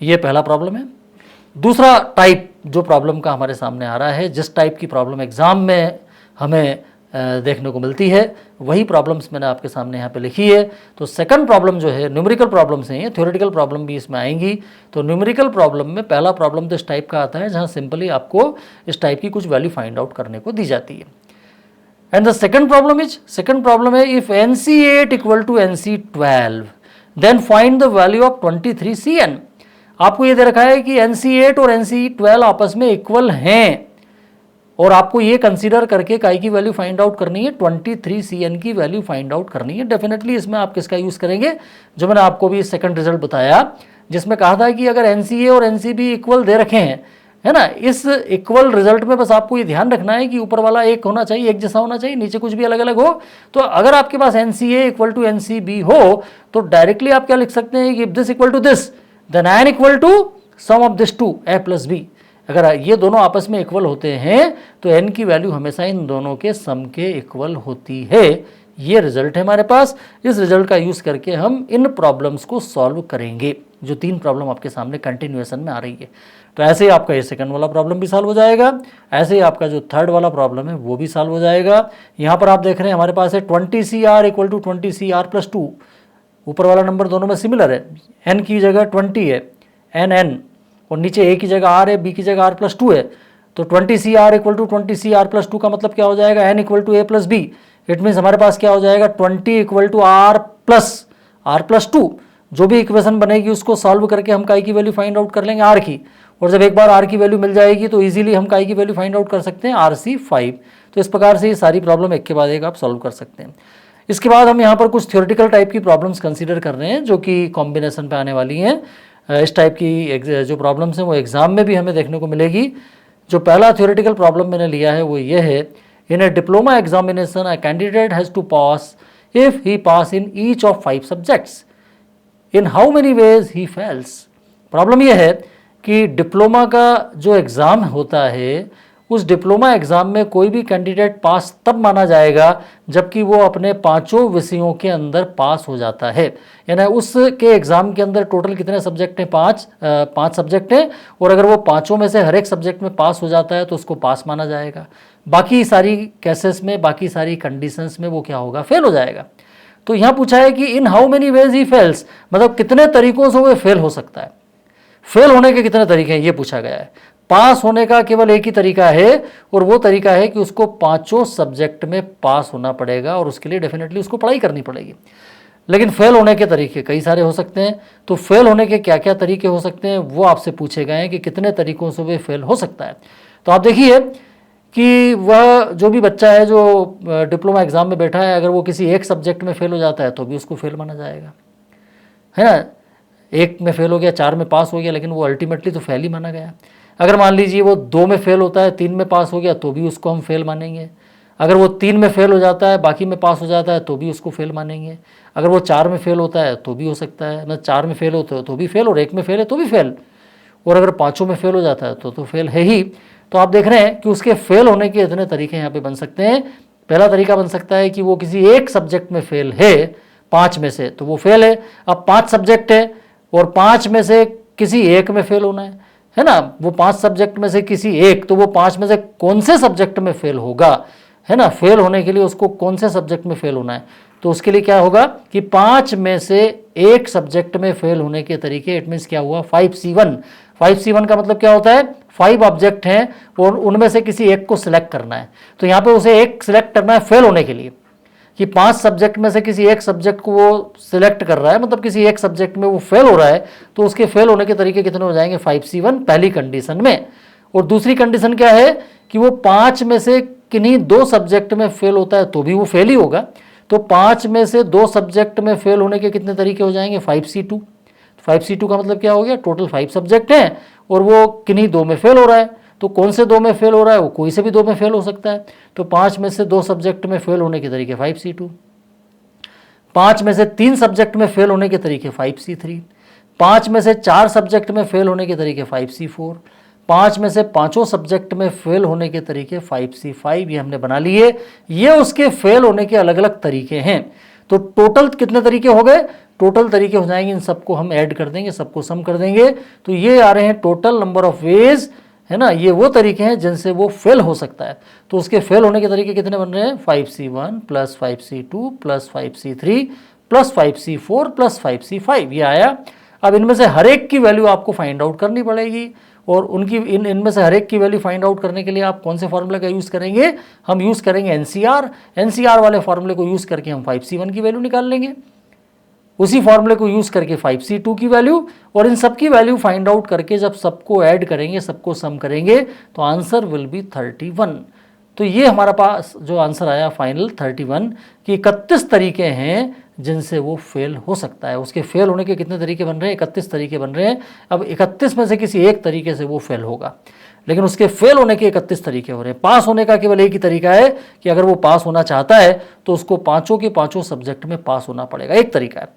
ये पहला प्रॉब्लम है। दूसरा टाइप जो प्रॉब्लम का हमारे सामने आ रहा है, जिस टाइप की प्रॉब्लम एग्ज़ाम में हमें देखने को मिलती है, वही प्रॉब्लम्स मैंने आपके सामने यहाँ पे लिखी है। तो सेकंड प्रॉब्लम जो है न्यूमेरिकल प्रॉब्लम्स हैं, थ्योरेटिकल प्रॉब्लम भी इसमें आएंगी। तो न्यूमेरिकल प्रॉब्लम में पहला प्रॉब्लम तो इस टाइप का आता है जहाँ सिंपली आपको इस टाइप की कुछ वैल्यू फाइंड आउट करने को दी जाती है। एंड द सेकंड प्रॉब्लम है if NC8 equal to NC12 then find the value of 23CN। आपको ये दे रखा है कि NC8 और NC12 आपस में इक्वल हैं और आपको ये कंसीडर करके काई की वैल्यू फाइंड आउट करनी है, 23CN की वैल्यू फाइंड आउट करनी है। डेफिनेटली इसमें आप किसका यूज़ करेंगे, जो मैंने आपको भी सेकंड रिजल्ट बताया जिसमें कहा था कि अगर NCA और NCB इक्वल दे रखे हैं, है ना, इस इक्वल रिजल्ट में बस आपको ये ध्यान रखना है कि ऊपर वाला एक होना चाहिए, एक जैसा होना चाहिए, नीचे कुछ भी अलग अलग हो। तो अगर आपके पास NCA इक्वल टू NCB हो तो डायरेक्टली आप क्या लिख सकते हैं कि if this equal to this then n equal to sum of this to a plus b। अगर ये दोनों आपस में इक्वल होते हैं तो n की वैल्यू हमेशा इन दोनों के सम के इक्वल होती है। ये रिजल्ट है हमारे पास। इस रिजल्ट का यूज़ करके हम इन प्रॉब्लम्स को सॉल्व करेंगे, जो 3 प्रॉब्लम आपके सामने कंटिन्यूएशन में आ रही है। तो ऐसे ही आपका ये सेकंड वाला प्रॉब्लम भी सॉल्व हो जाएगा, ऐसे ही आपका जो थर्ड वाला प्रॉब्लम है वो भी सॉल्व हो जाएगा। यहाँ पर आप देख रहे हैं हमारे पास है 20CR equal to 20CR plus 2। ऊपर वाला नंबर दोनों में सिमिलर है, n की जगह 20 है, n और नीचे a की जगह r है, b की जगह r प्लस 2 है। तो 20CR equal to 20CR plus 2 का मतलब क्या हो जाएगा, n equal to a plus b। It means हमारे पास क्या हो जाएगा 20 इक्वल टू r प्लस 2। जो भी इक्वेशन बनेगी उसको सॉल्व करके हम काई की वैल्यू फाइंड आउट कर लेंगे r की, और जब एक बार r की वैल्यू मिल जाएगी तो इजीली हम काई की वैल्यू फाइंड आउट कर सकते हैं RC5। तो इस प्रकार से ये सारी प्रॉब्लम एक के बाद एक आप सॉल्व कर सकते हैं। इसके बाद हम यहाँ पर कुछ थ्योरेटिकल टाइप की प्रॉब्लम्स कंसीडर कर रहे हैं जो कि कॉम्बिनेशन पे आने वाली हैं। इस टाइप की जो प्रॉब्लम्स हैं वो एग्जाम में भी हमें देखने को मिलेगी। जो पहला थ्योरेटिकल प्रॉब्लम मैंने लिया है वो ये है, in a diploma examination a candidate has to pass if he pass in each of 5 subjects, in how many ways he fails. Problem यह है कि डिप्लोमा का जो एग्ज़ाम होता है उस डिप्लोमा एग्ज़ाम में कोई भी कैंडिडेट पास तब माना जाएगा जबकि वो अपने 5 विषयों के अंदर पास हो जाता है। यानी उसके एग्ज़ाम के अंदर टोटल कितने सब्जेक्ट हैं, 5 सब्जेक्ट हैं, और अगर वो 5 में से हर एक सब्जेक्ट में पास हो जाता है तो उसको पास माना जाएगा। बाकी सारी केसेस में, बाकी सारी कंडीशंस में वो क्या होगा, फेल हो जाएगा। तो यहाँ पूछा है कि इन how many ways he fails, मतलब कितने तरीकों से वो फेल हो सकता है। फेल होने के कितने तरीके हैं ये पूछा गया है। पास होने का केवल एक ही तरीका है और वो तरीका है कि उसको 5 सब्जेक्ट में पास होना पड़ेगा और उसके लिए डेफिनेटली उसको पढ़ाई करनी पड़ेगी। लेकिन फेल होने के तरीके कई सारे हो सकते हैं। तो फेल होने के क्या क्या तरीके हो सकते हैं वो आपसे पूछे गए हैं कि कितने तरीकों से वे फेल हो सकता है। तो आप देखिए कि वह जो भी बच्चा है जो डिप्लोमा एग्जाम में बैठा है, अगर वो किसी एक सब्जेक्ट में फेल हो जाता है तो भी उसको फेल माना जाएगा, है ना। एक में फेल हो गया, 4 में पास हो गया, लेकिन वो अल्टीमेटली तो फेल ही माना गया। अगर मान लीजिए वो 2 में फेल होता है, 3 में पास हो गया तो भी उसको हम फेल मानेंगे। अगर वो 3 में फेल हो जाता है, बाकी में पास हो जाता है तो भी उसको फेल मानेंगे। अगर वो 4 में फेल होता है तो भी हो सकता है ना, 4 में फेल होता है तो भी फेल, और 1 में फेल है तो भी फेल, और अगर 5 में फेल हो जाता है तो फेल है ही। तो आप देख रहे हैं कि उसके फेल होने के इतने तरीके यहाँ पे बन सकते हैं। पहला तरीका बन सकता है कि वो किसी एक सब्जेक्ट में फेल है 5 में से, तो वो फेल है। अब 5 सब्जेक्ट है और 5 में से किसी एक में फेल होना है ना। वो 5 सब्जेक्ट में से किसी एक, तो वो 5 में से कौन से सब्जेक्ट में फेल होगा, है ना। फेल होने के लिए उसको कौन से सब्जेक्ट में फेल होना है, तो उसके लिए क्या होगा कि 5 में से एक सब्जेक्ट में फेल होने के तरीके, इट मीन्स क्या हुआ 5C1। 5C1 का मतलब क्या होता है, 5 ऑब्जेक्ट हैं और उनमें से किसी एक को सिलेक्ट करना है। तो यहाँ पे उसे एक सिलेक्ट करना है फेल होने के लिए, कि 5 सब्जेक्ट में से किसी एक सब्जेक्ट को वो सिलेक्ट कर रहा है, मतलब किसी एक सब्जेक्ट में वो फेल हो रहा है, तो उसके फेल होने के तरीके कितने हो जाएंगे 5C1 पहली कंडीशन में। और दूसरी कंडीशन क्या है कि वो 5 में से किन्हीं 2 सब्जेक्ट में फेल होता है तो भी वो फेल ही होगा। तो 5 में से 2 सब्जेक्ट में फेल होने के कितने तरीके हो जाएंगे 5C2। 5C2 का मतलब क्या हो गया, टोटल 5 सब्जेक्ट हैं और वो किन्हीं 2 में फेल हो रहा है। तो कौन से 2 में फेल हो रहा है, वो कोई से भी 2 में फेल हो सकता है। तो 5 में से 2 सब्जेक्ट में फेल होने के तरीके 5C2, 5 में से 3 सब्जेक्ट में फेल होने के तरीके 5C3, 5 में से 4 सब्जेक्ट में फेल होने के तरीके 5C4, 5 में से 5 सब्जेक्ट में फेल होने के तरीके 5C5। ये हमने बना लिए, ये उसके फेल होने के अलग अलग तरीके हैं। तो टोटल कितने तरीके हो गए, टोटल तरीके हो जाएंगे, इन सबको हम ऐड कर देंगे, सबको सम कर देंगे, तो ये आ रहे हैं टोटल नंबर ऑफ वेज, है ना। ये वो तरीके हैं जिनसे वो फेल हो सकता है। तो उसके फेल होने के तरीके कितने बन रहे हैं, 5C1 plus 5C2 plus 5C3 plus 5C4 plus 5C5, ये आया। अब इनमें से हर एक की वैल्यू आपको फाइंड आउट करनी पड़ेगी, और उनकी इनमें से हर एक की वैल्यू फाइंड आउट करने के लिए आप कौन से फॉर्मूले का यूज़ करेंगे, हम यूज़ करेंगे एनसीआर वाले फॉर्मूले को यूज़ करके हम 5C1 की वैल्यू निकाल लेंगे, उसी फॉर्मूले को यूज़ करके 5C2 की वैल्यू, और इन सब की वैल्यू फाइंड आउट करके जब सबको ऐड करेंगे, सबको सम करेंगे, तो आंसर विल बी 31। तो ये हमारा पास जो आंसर आया फाइनल 31 कि 31 तरीके हैं जिनसे वो फेल हो सकता है। उसके फेल होने के कितने तरीके बन रहे हैं, 31 तरीके बन रहे हैं। अब 31 में से किसी एक तरीके से वो फेल होगा, लेकिन उसके फेल होने के 31 तरीके हो रहे हैं। पास होने का केवल एक ही तरीका है कि अगर वो पास होना चाहता है तो उसको पाँचों के पाँचों सब्जेक्ट में पास होना पड़ेगा, एक तरीका है।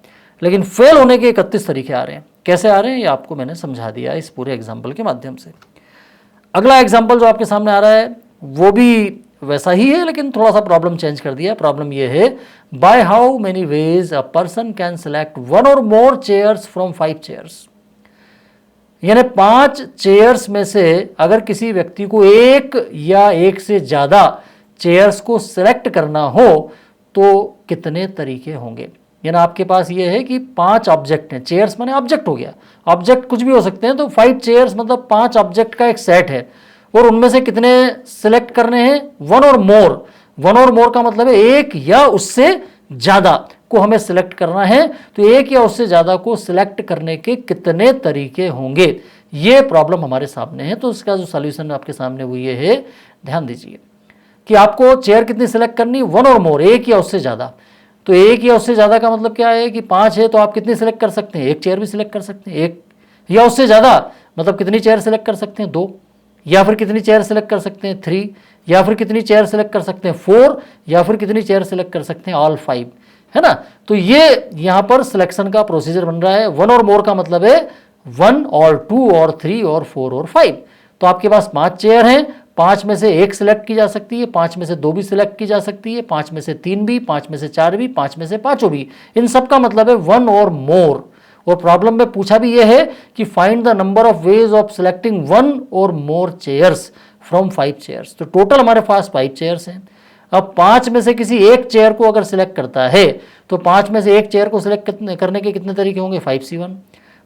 लेकिन फेल होने के 31 तरीके आ रहे हैं। कैसे आ रहे हैं ये आपको मैंने समझा दिया इस पूरे एग्जाम्पल के माध्यम से। अगला एग्जाम्पल जो आपके सामने आ रहा है वो भी वैसा ही है, लेकिन थोड़ा सा प्रॉब्लम चेंज कर दिया। प्रॉब्लम ये है, by how many veg a person can select one और मोर चेयर्स फ्रॉम 5 चेयर्स। यानी 5 चेयर्स में से अगर किसी व्यक्ति को एक या एक से ज्यादा चेयर्स को सिलेक्ट करना हो तो कितने तरीके होंगे। यानी आपके पास ये है कि 5 ऑब्जेक्ट हैं, चेयर्स माने ऑब्जेक्ट हो गया, ऑब्जेक्ट कुछ भी हो सकते हैं, तो 5 चेयर्स मतलब 5 ऑब्जेक्ट का एक सेट है, और उनमें से कितने सिलेक्ट करने हैं, वन और मोर। वन और मोर का मतलब है एक या उससे ज्यादा को हमें सिलेक्ट करना है, तो एक या उससे ज्यादा को सिलेक्ट करने के कितने तरीके होंगे, ये प्रॉब्लम हमारे सामने है। तो इसका जो सॉल्यूशन आपके सामने वो ये है, ध्यान दीजिए कि आपको चेयर कितनी सिलेक्ट करनी, वन और मोर, एक या उससे ज्यादा। तो एक या उससे ज्यादा का मतलब क्या है कि 5 है तो आप कितनी सिलेक्ट कर सकते हैं, एक चेयर भी सिलेक्ट कर सकते हैं। एक या उससे ज्यादा मतलब कितनी चेयर सिलेक्ट कर सकते हैं, 2, या फिर कितनी चेयर सिलेक्ट कर सकते हैं, 3, या फिर कितनी चेयर सिलेक्ट कर सकते हैं, 4, या फिर कितनी चेयर सिलेक्ट कर सकते हैं, ऑल 5, है ना। तो ये यहां पर सिलेक्शन का प्रोसीजर बन रहा है। वन और मोर का मतलब है 1 और 2 और 3 और 4 और 5। तो आपके पास 5 चेयर हैं, 5 में से एक सिलेक्ट की जा सकती है, 5 में से 2 भी सिलेक्ट की जा सकती है, 5 में से 3 भी, 5 में से 4 भी, 5 में से 5 भी। इन सब का मतलब है 1 और मोर। और प्रॉब्लम में पूछा भी यह है कि find the number of ways of selecting 1 और मोर चेयर्स फ्रॉम 5 चेयर्स। तो टोटल हमारे पास 5 चेयर्स हैं। अब 5 में से किसी एक चेयर को अगर सिलेक्ट करता है तो 5 में से एक चेयर को सिलेक्ट करने के कितने तरीके होंगे, 5C1।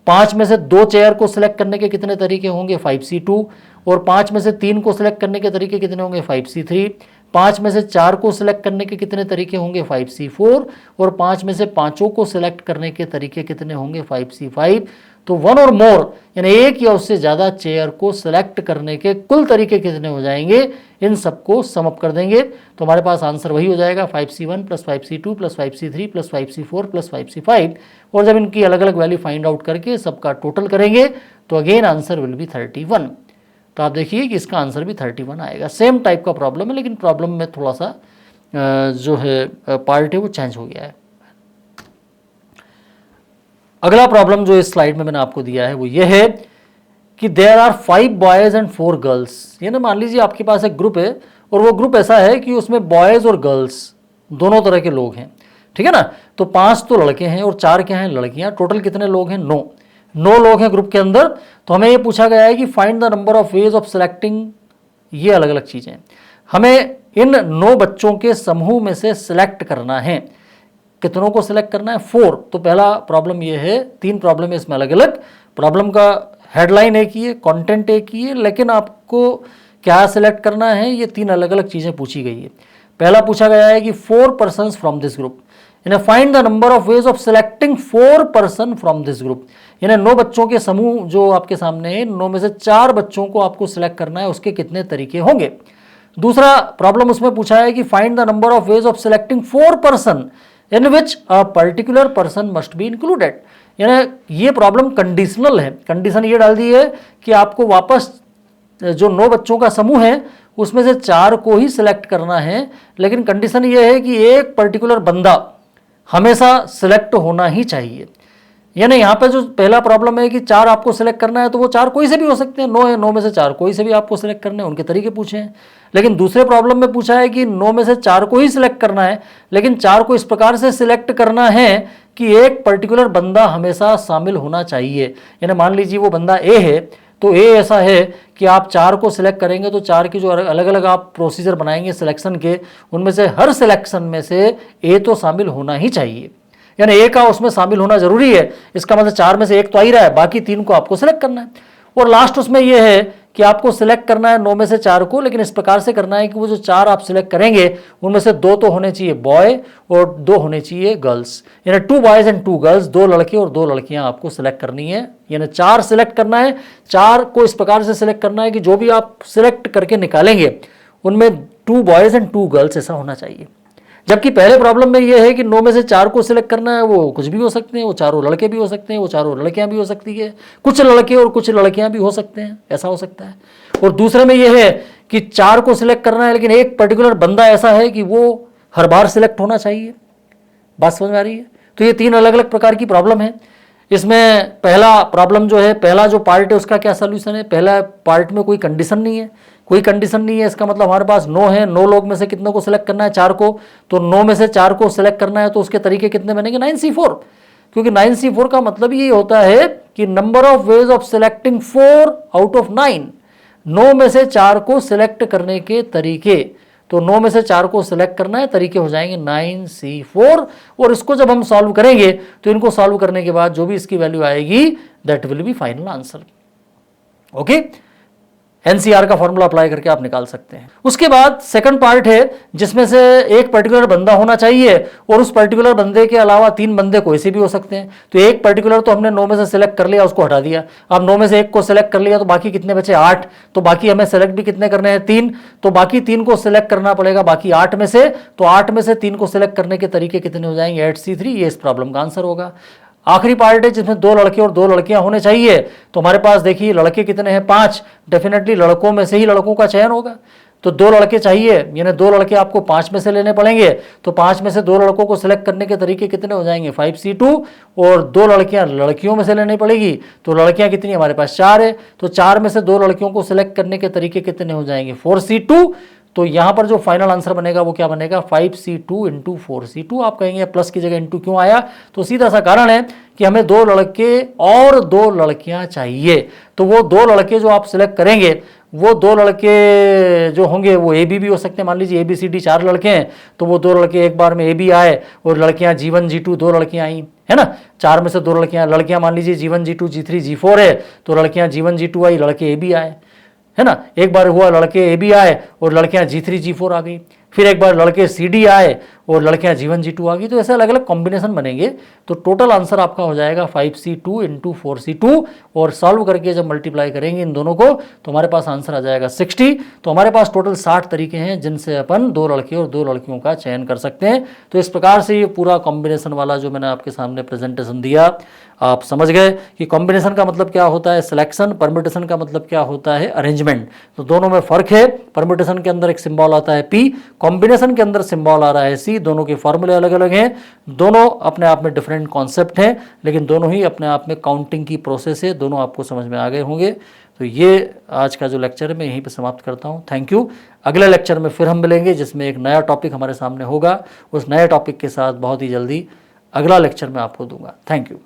5 में से 2 चेयर को सिलेक्ट करने के कितने तरीके होंगे, 5C2। और 5 में से 3 को सिलेक्ट करने के तरीके कितने होंगे, 5C3। 5 में से 4 को सिलेक्ट करने के कितने तरीके होंगे, 5C4। और 5 में से 5 को सिलेक्ट करने के तरीके कितने होंगे, 5C5। तो 1 और मोर यानी एक या उससे ज़्यादा चेयर को सिलेक्ट करने के कुल तरीके कितने हो जाएंगे, इन सबको सम अप कर देंगे तो हमारे पास आंसर वही हो जाएगा, 5C1 plus 5C2 plus 5C3 plus 5C4 plus 5C5। और जब इनकी अलग अलग वैल्यू फाइंड आउट करके सबका टोटल करेंगे तो अगेन आंसर विल बी 31। तो आप देखिए कि इसका आंसर भी 31 आएगा। सेम टाइप का प्रॉब्लम है, लेकिन प्रॉब्लम में थोड़ा सा जो है पार्ट है वो चेंज हो गया है। अगला प्रॉब्लम जो इस स्लाइड में मैंने आपको दिया है वो ये है कि there are 5 boys and 4 girls. ये ना मान लीजिए आपके पास एक ग्रुप है और वो ग्रुप ऐसा है कि उसमें बॉयज़ और गर्ल्स दोनों तरह के लोग हैं, ठीक है ना। तो 5 तो लड़के हैं और 4 क्या हैं, लड़कियां। टोटल कितने लोग हैं, 9 लोग हैं ग्रुप के अंदर। तो हमें ये पूछा गया है कि find the number of ways of selecting, ये अलग अलग चीज़ें हमें इन 9 बच्चों के समूह में से सिलेक्ट करना है। कितनों को सिलेक्ट करना है, 4। तो पहला प्रॉब्लम ये है, 3 प्रॉब्लम है इसमें अलग अलग। प्रॉब्लम का हेडलाइन एक ही है, कंटेंट एक ही है, लेकिन आपको क्या सिलेक्ट करना है ये 3 अलग अलग चीज़ें पूछी गई है। पहला पूछा गया है कि 4 पर्सन्स फ्रॉम दिस ग्रुप, यानी find the number of ways of selecting 4 person from this group. यानी 9 बच्चों के समूह जो आपके सामने है, 9 में से 4 बच्चों को आपको सिलेक्ट करना है, उसके कितने तरीके होंगे। दूसरा प्रॉब्लम उसमें पूछा है कि find the number of ways of selecting 4 person in which a particular person must be included. यानी ये प्रॉब्लम कंडीशनल है। कंडीशन ये डाल दी है कि आपको वापस जो 9 बच्चों का समूह है उसमें से 4 को ही सिलेक्ट करना है, लेकिन कंडीशन ये है कि एक पर्टिकुलर बंदा हमेशा सिलेक्ट होना ही चाहिए। यानी यहाँ पे जो पहला प्रॉब्लम है कि 4 आपको सिलेक्ट करना है, तो वो 4 कोई से भी हो सकते हैं, 9 है, 9 में से 4 कोई से भी आपको सिलेक्ट करने हैं, उनके तरीके पूछे हैं। लेकिन दूसरे प्रॉब्लम में पूछा है कि 9 में से 4 को ही सिलेक्ट करना है, लेकिन 4 को इस प्रकार से सिलेक्ट करना है कि एक पर्टिकुलर बंदा हमेशा शामिल होना चाहिए। यानी मान लीजिए वो बंदा ए है, तो ए ऐसा है कि आप 4 को सिलेक्ट करेंगे तो 4 की जो अलग अलग आप प्रोसीजर बनाएंगे सिलेक्शन के, उनमें से हर सिलेक्शन में से ए तो शामिल होना ही चाहिए, यानी ए का उसमें शामिल होना जरूरी है। इसका मतलब 4 में से एक तो आ ही रहा है, बाकी 3 को आपको सिलेक्ट करना है। और लास्ट उसमें यह है कि आपको सिलेक्ट करना है 9 में से 4 को, लेकिन इस प्रकार से करना है कि वो जो 4 आप सिलेक्ट करेंगे उनमें से 2 तो होने चाहिए बॉय और 2 होने चाहिए गर्ल्स, यानी 2 बॉयज एंड 2 गर्ल्स, 2 लड़के और 2 लड़कियां आपको सिलेक्ट करनी है। यानी 4 सिलेक्ट करना है, 4 को इस प्रकार से सिलेक्ट करना है कि जो भी आप सिलेक्ट करके निकालेंगे उनमें 2 बॉयज एंड 2 गर्ल्स ऐसा होना चाहिए। जबकि पहले प्रॉब्लम में यह है कि 9 में से 4 को सिलेक्ट करना है, वो कुछ भी हो सकते हैं, वो चारों लड़के भी हो सकते हैं, वो चारों लड़कियां भी हो सकती है, कुछ लड़के और कुछ लड़कियां भी हो सकते हैं, ऐसा हो सकता है। और दूसरे में यह है कि 4 को सिलेक्ट करना है, लेकिन एक पर्टिकुलर बंदा ऐसा है कि वो हर बार सिलेक्ट होना चाहिए। बात समझ में आ रही है? तो ये 3 अलग अलग प्रकार की प्रॉब्लम है। इसमें पहला प्रॉब्लम जो है, पहला जो पार्ट है उसका क्या सोल्यूशन है? पहला पार्ट में कोई कंडीशन नहीं है, कोई कंडीशन नहीं है, इसका मतलब हमारे पास 9 है, 9 लोग में से कितनों को सिलेक्ट करना है? 4 को। तो 9 में से 4 को सिलेक्ट करना है तो उसके तरीके कितने बनेंगे? 9C4, क्योंकि 9C4 का मतलब ये होता है कि number of ways of selecting 4 out of 9, 9 में से 4 को सिलेक्ट करने के तरीके। तो 9 में से 4 को सिलेक्ट करना है, तरीके हो जाएंगे 9C4। और इसको जब हम सॉल्व करेंगे तो इनको सॉल्व करने के बाद जो भी इसकी वैल्यू आएगी that will be final answer. Okay, NCR का फॉर्मूला अप्लाई करके आप निकाल सकते हैं। उसके बाद सेकंड पार्ट है जिसमें से एक पर्टिकुलर बंदा होना चाहिए और उस पर्टिकुलर बंदे के अलावा 3 बंदे कोई से भी हो सकते हैं। तो एक पर्टिकुलर तो हमने 9 में से सिलेक्ट कर लिया, उसको हटा दिया। अब 9 में से एक को सिलेक्ट कर लिया तो बाकी कितने बचे? 8। तो बाकी हमें सिलेक्ट भी कितने करने हैं? 3। तो बाकी 3 को सिलेक्ट करना पड़ेगा बाकी 8 में से। तो 8 में से 3 को सिलेक्ट करने के तरीके कितने हो जाएंगे? 8C3। ये इस प्रॉब्लम का आंसर होगा। आखिरी पार्ट है जिसमें 2 लड़के और 2 लड़कियां होने चाहिए। तो हमारे पास देखिए लड़के कितने हैं? 5। डेफिनेटली लड़कों में से ही लड़कों का चयन होगा। तो 2 लड़के चाहिए, यानी 2 लड़के आपको 5 में से लेने पड़ेंगे। तो 5 में से 2 लड़कों को सिलेक्ट करने के तरीके कितने हो जाएंगे? 5C2। और 2 लड़कियां लड़कियों में से लेनी पड़ेगी। तो लड़कियां कितनी हमारे पास? 4 है। तो 4 में से 2 लड़कियों को सिलेक्ट करने के तरीके कितने हो जाएंगे? 4C2। तो यहां पर जो फाइनल आंसर बनेगा वो क्या बनेगा? 5C2 into 4C2। आप कहेंगे प्लस की जगह इंटू क्यों आया? तो सीधा सा कारण है कि हमें 2 लड़के और 2 लड़कियां चाहिए। तो वो 2 लड़के जो आप सिलेक्ट करेंगे, वो 2 लड़के जो होंगे वो ए बी भी हो सकते हैं। मान लीजिए ABCD 4 लड़के हैं, तो वो 2 लड़के एक बार में ए बी आए और लड़कियां G1 G2 2 लड़कियां आई, है ना। 4 में से 2 लड़कियां मान लीजिए G1 G2 G3 G4 है, तो लड़कियां G1 G2 आई, लड़के ए बी आए, है ना। एक बार हुआ लड़के ए बी आए और लड़कियां G3 G4 आ गई। फिर एक बार लड़के CD आए और लड़कियां G1 G2 आ गई। तो ऐसे अलग अलग कॉम्बिनेशन बनेंगे। तो टोटल आंसर आपका हो जाएगा 5C2 इंटू 4C2। और सॉल्व करके जब मल्टीप्लाई करेंगे इन दोनों को तो हमारे पास आंसर आ जाएगा 60। तो हमारे पास टोटल 60 तरीके हैं जिनसे अपन 2 लड़के और 2 लड़कियों का चयन कर सकते हैं। तो इस प्रकार से ये पूरा कॉम्बिनेशन वाला जो मैंने आपके सामने प्रेजेंटेशन दिया, आप समझ गए कि कॉम्बिनेशन का मतलब क्या होता है सिलेक्शन, परम्यूटेशन का मतलब क्या होता है अरेंजमेंट। तो दोनों में फर्क है। परम्यूटेशन के अंदर एक सिंबल आता है P, कॉम्बिनेशन के अंदर सिंबल आ रहा है C। दोनों के फॉर्मूले अलग अलग हैं, दोनों अपने आप में डिफरेंट कॉन्सेप्ट हैं, लेकिन दोनों ही अपने आप में काउंटिंग की प्रोसेस है। दोनों आपको समझ में आ गए होंगे। तो ये आज का जो लेक्चर है मैं यहीं पे समाप्त करता हूँ। Thank you. अगले लेक्चर में फिर हम मिलेंगे जिसमें एक नया टॉपिक हमारे सामने होगा। उस नए टॉपिक के साथ बहुत ही जल्दी अगला लेक्चर मैं आपको दूंगा। Thank you.